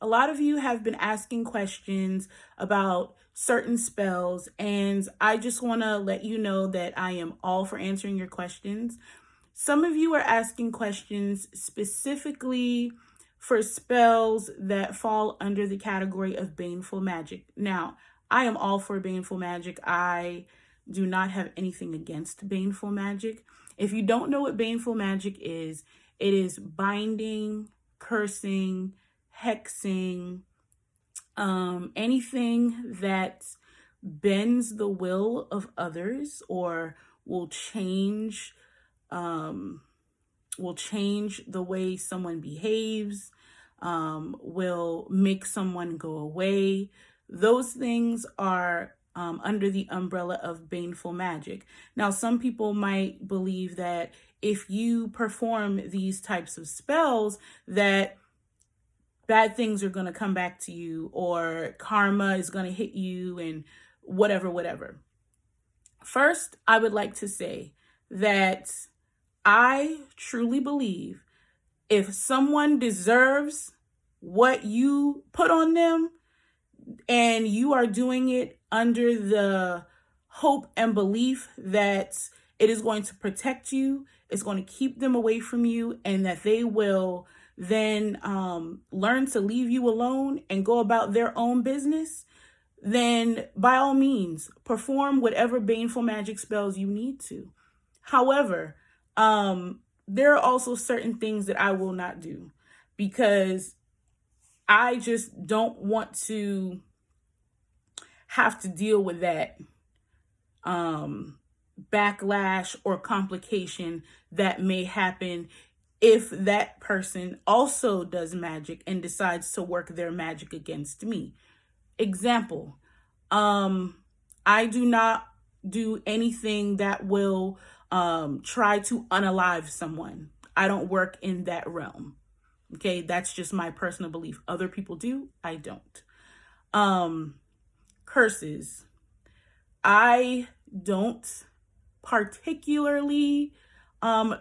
A lot of you have been asking questions about certain spells, and I just want to let you know that I am all for answering your questions. Some of you are asking questions specifically for spells that fall under the category of baneful magic. Now, I am all for baneful magic. I do not have anything against baneful magic. If you don't know what baneful magic is, it is binding, cursing, hexing, anything that bends the will of others or will change the way someone behaves, will make someone go away. Those things are under the umbrella of baneful magic. Now, some people might believe that if you perform these types of spells, that bad things are going to come back to you, or karma is going to hit you, and whatever. First, I would like to say that I truly believe if someone deserves what you put on them and you are doing it under the hope and belief that it is going to protect you, it's going to keep them away from you, and that they will then learn to leave you alone and go about their own business, then by all means, perform whatever baneful magic spells you need to. However, there are also certain things that I will not do because I just don't want to have to deal with that backlash or complication that may happen if that person also does magic and decides to work their magic against me. Example, I do not do anything that will try to unalive someone. I don't work in that realm. Okay, that's just my personal belief. Other people do, I don't. Curses. I don't particularly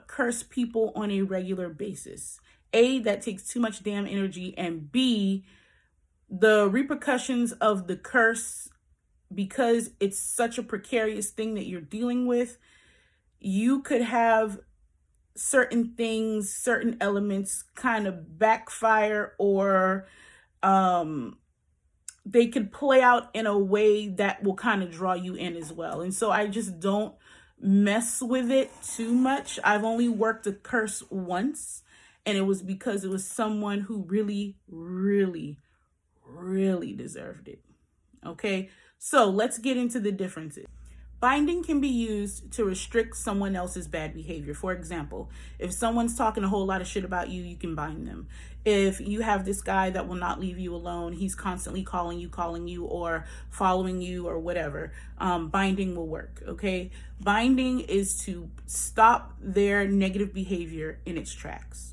curse people on a regular basis. A, that takes too much damn energy, and B, the repercussions of the curse, because it's such a precarious thing that you're dealing with, you could have certain things, certain elements kind of backfire, or they could play out in a way that will kind of draw you in as well. And so I just don't mess with it too much. I've only worked a curse once, and it was because it was someone who really deserved it. Okay, so let's get into the differences. Binding can be used to restrict someone else's bad behavior. For example, if someone's talking a whole lot of shit about you, you can bind them. If you have this guy that will not leave you alone, he's constantly calling you, or following you, or whatever, binding will work, okay? Binding is to stop their negative behavior in its tracks.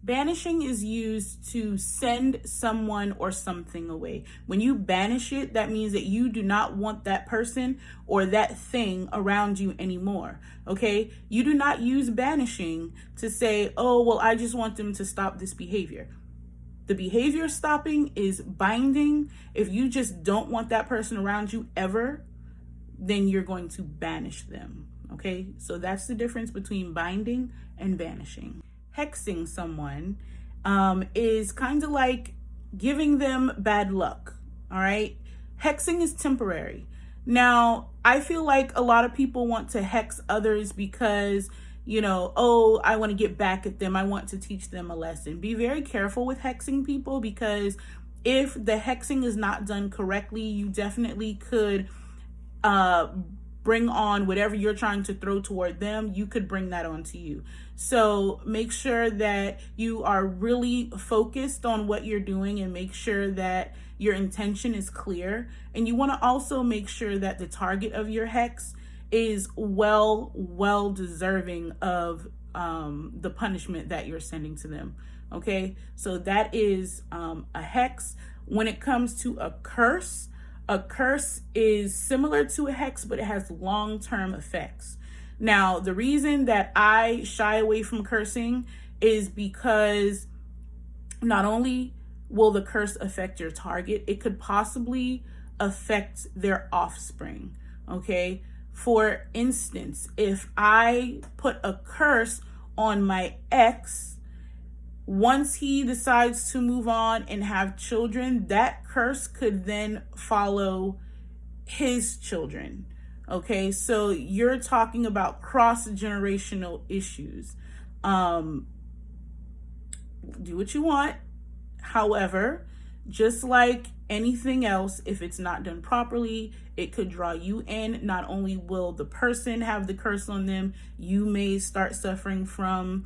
Banishing is used to send someone or something away. When you banish it, that means that you do not want that person or that thing around you anymore, okay? You do not use banishing to say, oh, well, I just want them to stop this behavior. The behavior stopping is binding. If you just don't want that person around you ever, then you're going to banish them, okay? So that's the difference between binding and banishing. Hexing someone is kind of like giving them bad luck, all right? Hexing is temporary. Now, I feel like a lot of people want to hex others because, oh, I want to get back at them. I want to teach them a lesson. Be very careful with hexing people, because if the hexing is not done correctly, you definitely could bring on whatever you're trying to throw toward them. You could bring that onto you. So make sure that you are really focused on what you're doing, and make sure that your intention is clear. And you want to also make sure that the target of your hex is well deserving of the punishment that you're sending to them. Okay, so that is a hex. When it comes to a curse is similar to a hex, but it has long-term effects. Now, the reason that I shy away from cursing is because not only will the curse affect your target? It could possibly affect their offspring, okay? For instance, if I put a curse on my ex, once he decides to move on and have children, that curse could then follow his children. Okay, so you're talking about cross-generational issues. Do what you want. However, just like anything else, if it's not done properly, it could draw you in. Not only will the person have the curse on them, you may start suffering from,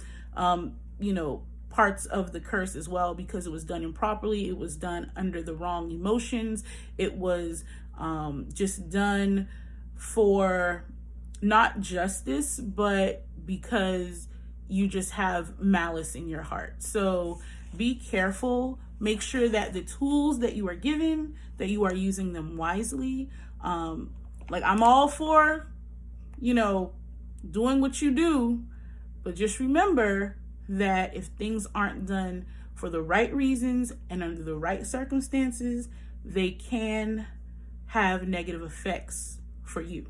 parts of the curse as well, because it was done improperly. It was done under the wrong emotions. It was just done for not justice, but because you just have malice in your heart. So be careful. Make sure that the tools that you are given, that you are using them wisely. Like, I'm all for, doing what you do, but just remember that if things aren't done for the right reasons and under the right circumstances, they can have negative effects for you.